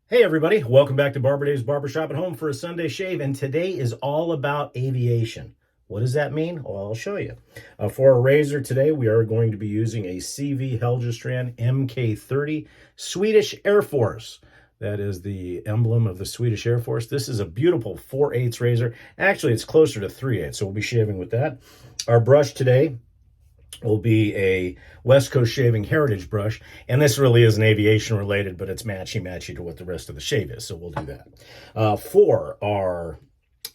Hey everybody, welcome back to Barber Dave's Barbershop at Home for a Sunday shave, and today is all about aviation. What does that mean? Well, I'll show you. For a razor today, we are going to be using a CV Heljestrand MK30 Swedish Air Force. That is the emblem of the Swedish Air Force. This is a beautiful 4/8 razor. Actually, it's closer to 3/8, so we'll be shaving with that. Our brush today will be a West Coast Shaving Heritage brush, and this really isn't aviation related, but it's matchy to what the rest of the shave is, so we'll do that. For our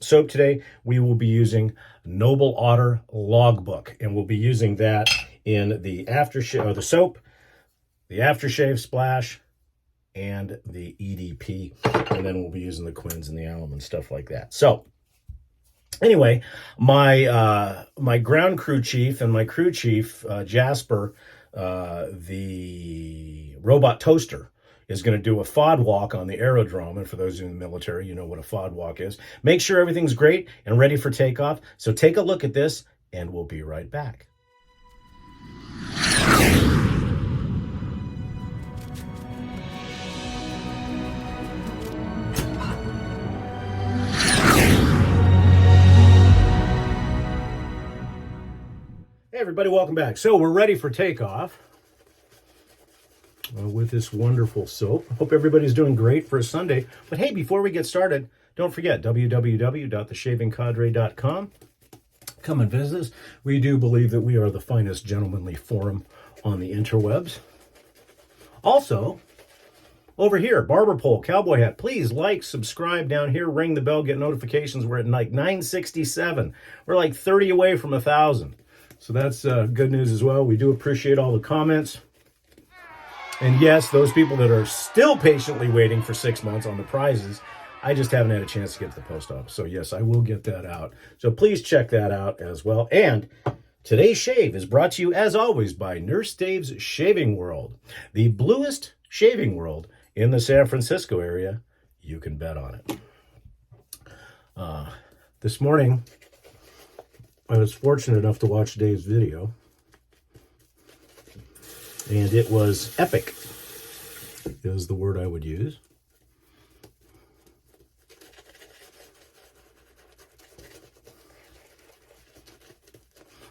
soap today, we will be using Noble Otter Logbook, and we'll be using that in the aftershave, or the soap, the aftershave splash, and the EDP, and then we'll be using the Quins and the alum and stuff like that. So anyway, my ground crew chief and my crew chief, Jasper, the robot toaster, is going to do a FOD walk on the aerodrome. And for those in the military, you know what a FOD walk is. Make sure everything's great and ready for takeoff. So take a look at this, and we'll be right back. Hey everybody, welcome back. So we're ready for takeoff with this wonderful soap. Hope everybody's doing great for a Sunday. But hey, before we get started, don't forget www.theshavingcadre.com. Come and visit us. We do believe that we are the finest gentlemanly forum on the interwebs. Also, over here, Barber Pole, Cowboy Hat. Please like, subscribe down here, ring the bell, get notifications. We're at like 967. We're like 30 away from 1,000. So that's good news as well. We do appreciate all the comments. And yes, those people that are still patiently waiting for 6 months on the prizes, I just haven't had a chance to get to the post office. So yes, I will get that out. So please check that out as well. And today's shave is brought to you, as always, by Nurse Dave's Shaving World, the bluest shaving world in the San Francisco area. You can bet on it. This morning, I was fortunate enough to watch Dave's video, and it was epic, is the word I would use.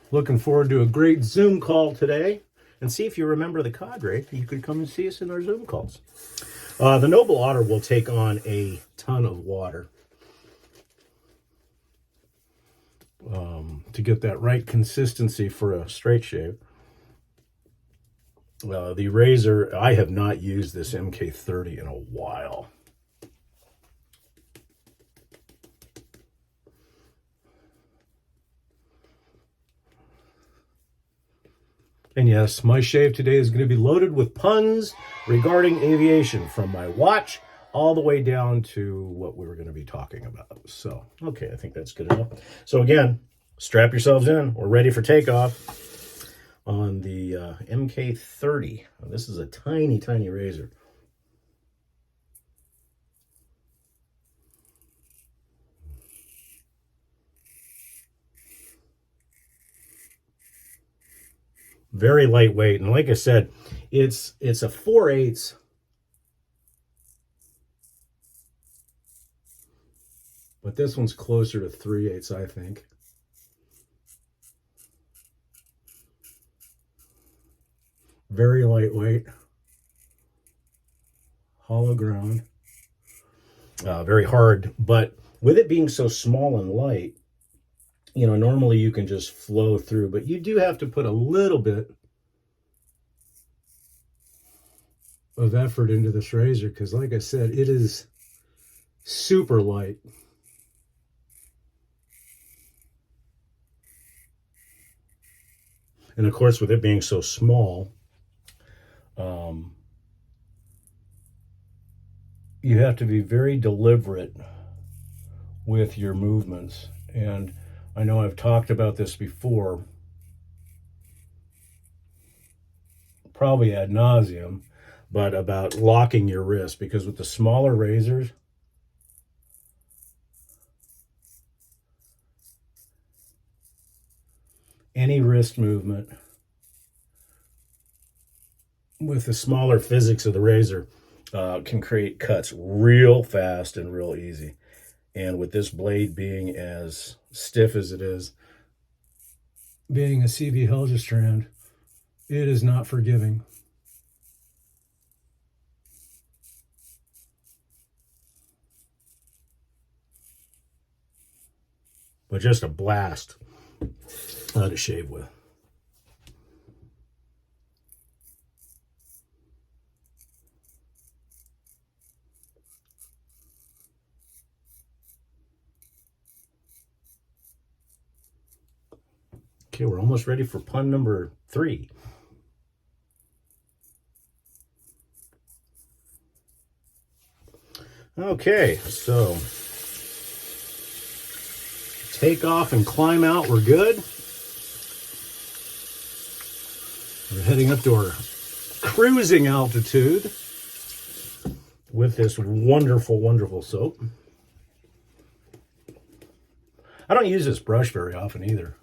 Looking forward to a great Zoom call today, and see if you remember the cadre. You could come and see us in our Zoom calls. The Noble Otter will take on a ton of water to get that right consistency for a straight shave. The razor, I have not used this MK30 in a while. And yes, my shave today is going to be loaded with puns regarding aviation, from my watch all the way down to what we were going to be talking about. So, okay, I think that's good enough. So again, strap yourselves in. We're ready for takeoff on the MK30. This is a tiny, tiny razor. Very lightweight. And like I said, it's a 4/8. But this one's closer to 3/8, I think. Very lightweight. Hollow ground. Very hard. But with it being so small and light, you know, normally you can just flow through, but you do have to put a little bit of effort into this razor, because like I said, it is super light. And of course, with it being so small, you have to be very deliberate with your movements. And I know I've talked about this before, probably ad nauseum, but about locking your wrist, because with the smaller razors, any wrist movement with the smaller physics of the razor can create cuts real fast and real easy. And with this blade being as stiff as it is, being a CV Heljestrand, it is not forgiving. But just a blast to shave with. Okay, we're almost ready for pun number 3. Okay, so take off and climb out, we're good. We're heading up to our cruising altitude with this wonderful, wonderful soap. I don't use this brush very often either.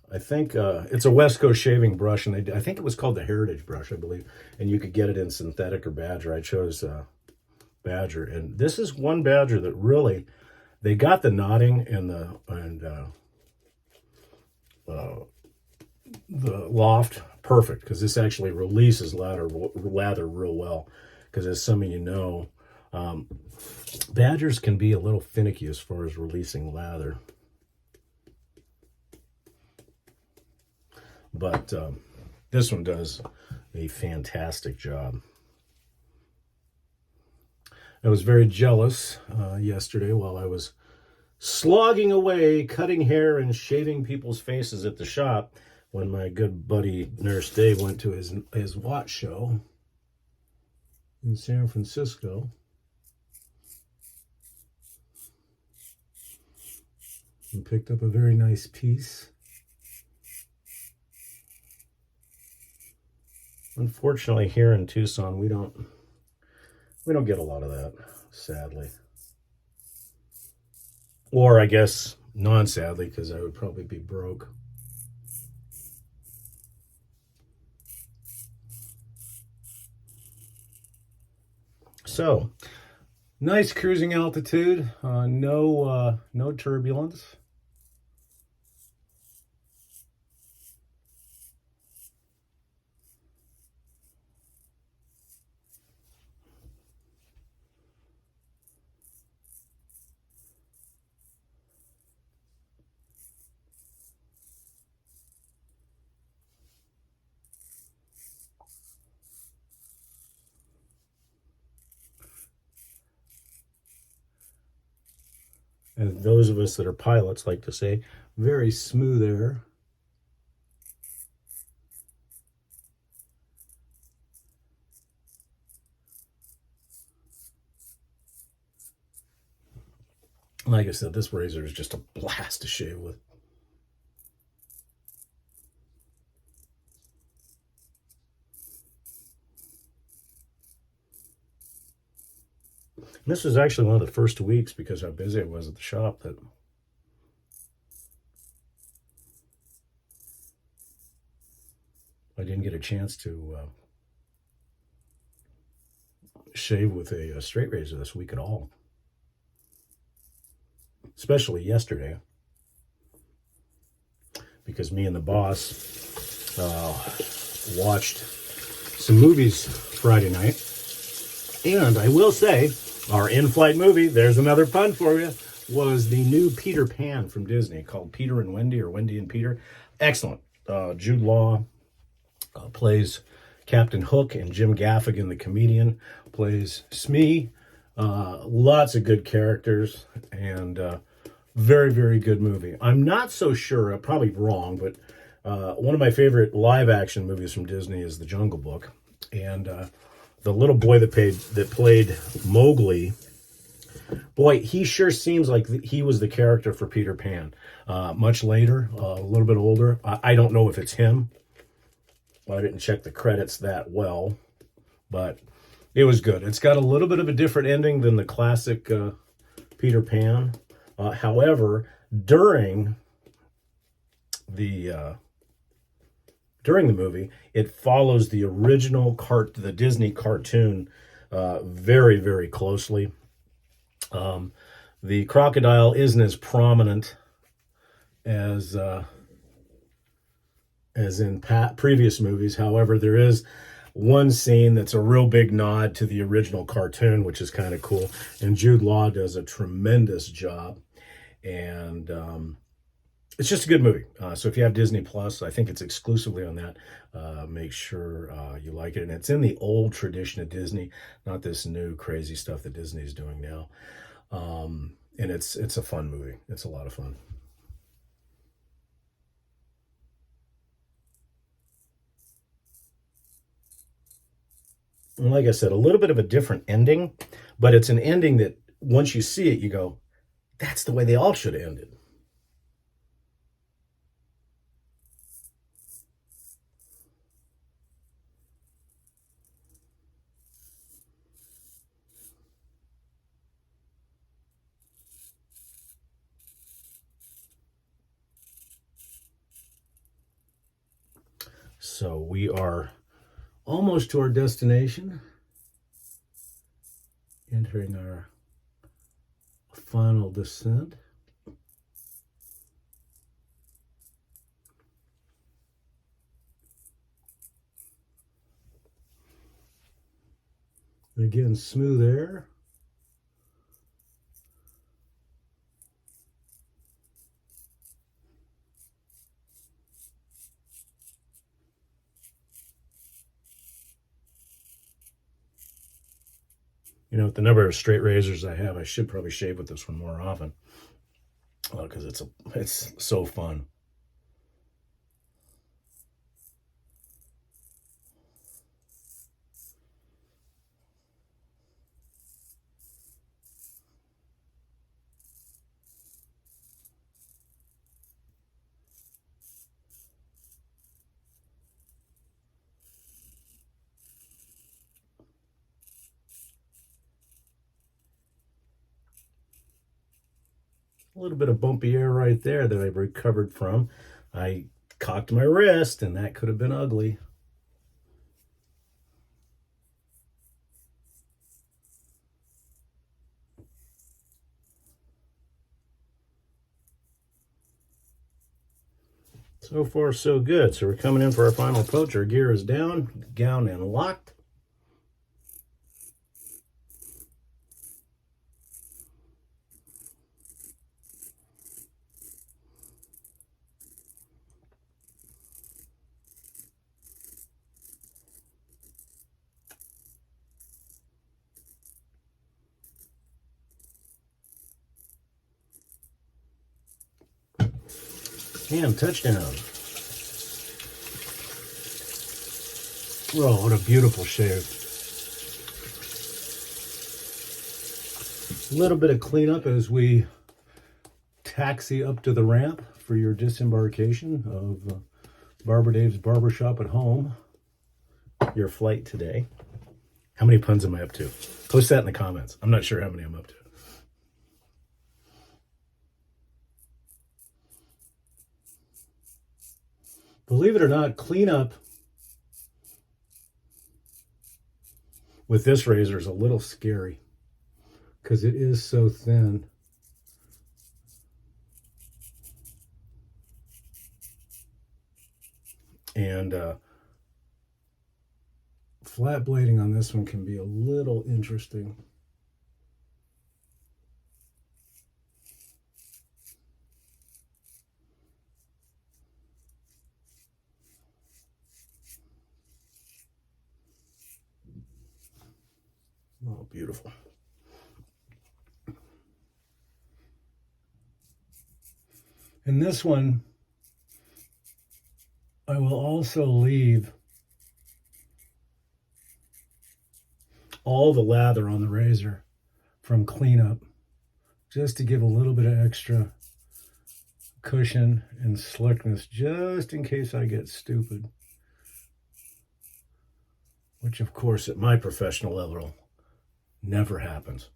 I think it's a West Coast shaving brush, and I think it was called the Heritage brush, I believe. And you could get it in synthetic or Badger. I chose Badger, and this is one Badger that really, they got the knotting and the loft perfect, because this actually releases lather real well. Because as some of you know, Badgers can be a little finicky as far as releasing lather. But this one does a fantastic job. I was very jealous yesterday while I was slogging away, cutting hair and shaving people's faces at the shop, when my good buddy Nurse Dave went to his watch show in San Francisco. And picked up a very nice piece. Unfortunately, here in Tucson, we don't get a lot of that, sadly. Or I guess non-sadly, because I would probably be broke. So, nice cruising altitude, no turbulence. And those of us that are pilots like to say, very smooth air. Like I said, this razor is just a blast to shave with. This was actually one of the first weeks, because how busy I was at the shop, that I didn't get a chance to shave with a straight razor this week at all. Especially yesterday, because me and the boss watched some movies Friday night. And I will say, our in-flight movie, there's another pun for you, was the new Peter Pan from Disney, called Peter and Wendy, or Wendy and Peter. Excellent. Jude Law plays Captain Hook, and Jim Gaffigan, the comedian, plays Smee. Lots of good characters, and very, very good movie. I'm not so sure, I'm probably wrong, but one of my favorite live-action movies from Disney is The Jungle Book. And the little boy that played Mowgli, boy, he sure seems like he was the character for Peter Pan. Much later, a little bit older. I don't know if it's him. I didn't check the credits that well, but it was good. It's got a little bit of a different ending than the classic Peter Pan. However, during the during the movie, it follows the original the Disney cartoon very, very closely. The crocodile isn't as prominent as in previous movies. However, there is one scene that's a real big nod to the original cartoon, which is kind of cool. And Jude Law does a tremendous job. And it's just a good movie. So if you have Disney Plus, I think it's exclusively on that. Make sure you like it. And it's in the old tradition of Disney, not this new crazy stuff that Disney's doing now. And it's a fun movie. It's a lot of fun. And like I said, a little bit of a different ending, but it's an ending that once you see it, you go, that's the way they all should have ended. So we are almost to our destination, entering our final descent. Again, smooth air. You know, with the number of straight razors I have, I should probably shave with this one more often, because it's so fun. A little bit of bumpy air right there that I recovered from. I cocked my wrist, and that could have been ugly. So far, so good. So we're coming in for our final approach. Our gear is down, gown and locked. And touchdown. Oh, what a beautiful shave. A little bit of cleanup as we taxi up to the ramp for your disembarkation of Barber Dave's Barbershop at Home. Your flight today. How many puns am I up to? Post that in the comments. I'm not sure how many I'm up to. Believe it or not, cleanup with this razor is a little scary because it is so thin. And flat blading on this one can be a little interesting. Oh, beautiful. And this one, I will also leave all the lather on the razor from cleanup just to give a little bit of extra cushion and slickness just in case I get stupid. Which, of course, at my professional level, never happens.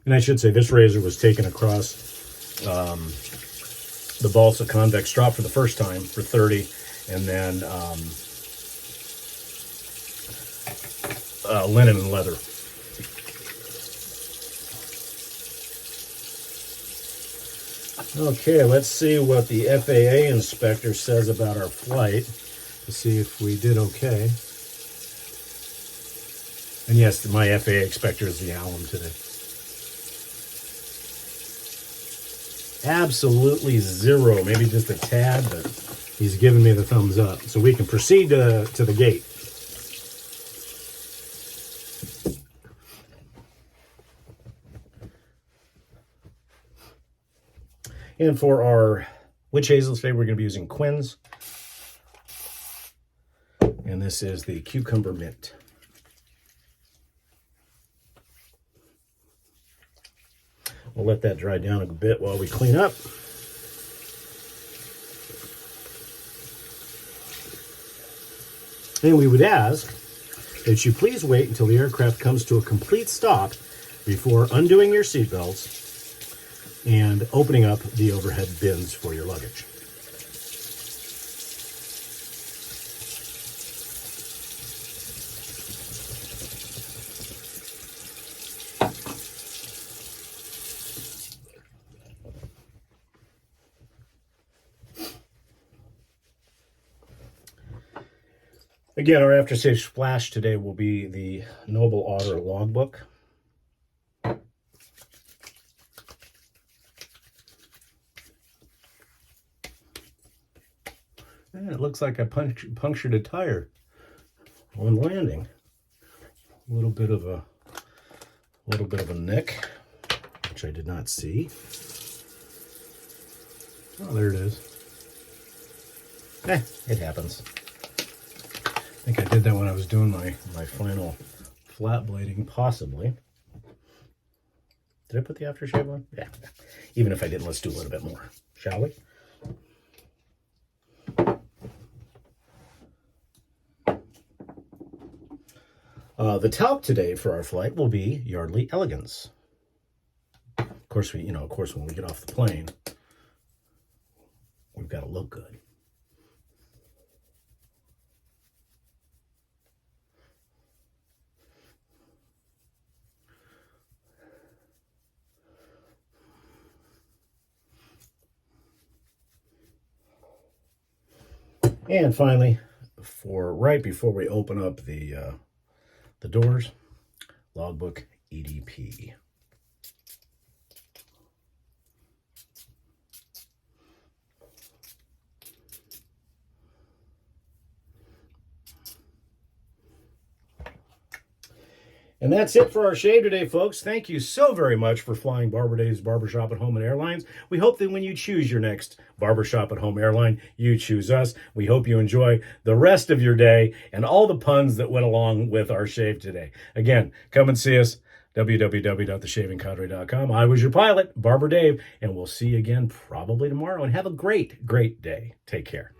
And I should say this razor was taken across the balsa convex strop for the first time for 30, and then linen and leather. Okay, let's see what the FAA inspector says about our flight to see if we did okay. And yes, my FAA inspector is the alum today. Absolutely zero, maybe just a tad, but he's giving me the thumbs up. So we can proceed to the gate. And for our witch hazel today, we're going to be using Quinn's. And this is the cucumber mint. We'll let that dry down a bit while we clean up. And we would ask that you please wait until the aircraft comes to a complete stop before undoing your seatbelts and opening up the overhead bins for your luggage. Again, our aftershave splash today will be the Noble Otter Logbook. And it looks like I punctured a tire on landing. A little bit of a nick, which I did not see. Oh, there it is. It happens. I think I did that when I was doing my final flat blading, possibly. Did I put the aftershave on? Yeah. Even if I didn't, let's do a little bit more, shall we? The talc today for our flight will be Yardley Elegance. Of course, when we get off the plane, we've got to look good. And finally, right before we open up the doors, Logbook EDP. And that's it for our shave today, folks. Thank you so very much for flying Barber Dave's Barbershop at Home and Airlines. We hope that when you choose your next Barbershop at Home airline, you choose us. We hope you enjoy the rest of your day and all the puns that went along with our shave today. Again, come and see us, www.theshavingcadre.com. I was your pilot, Barber Dave, and we'll see you again probably tomorrow. And have a great, great day. Take care.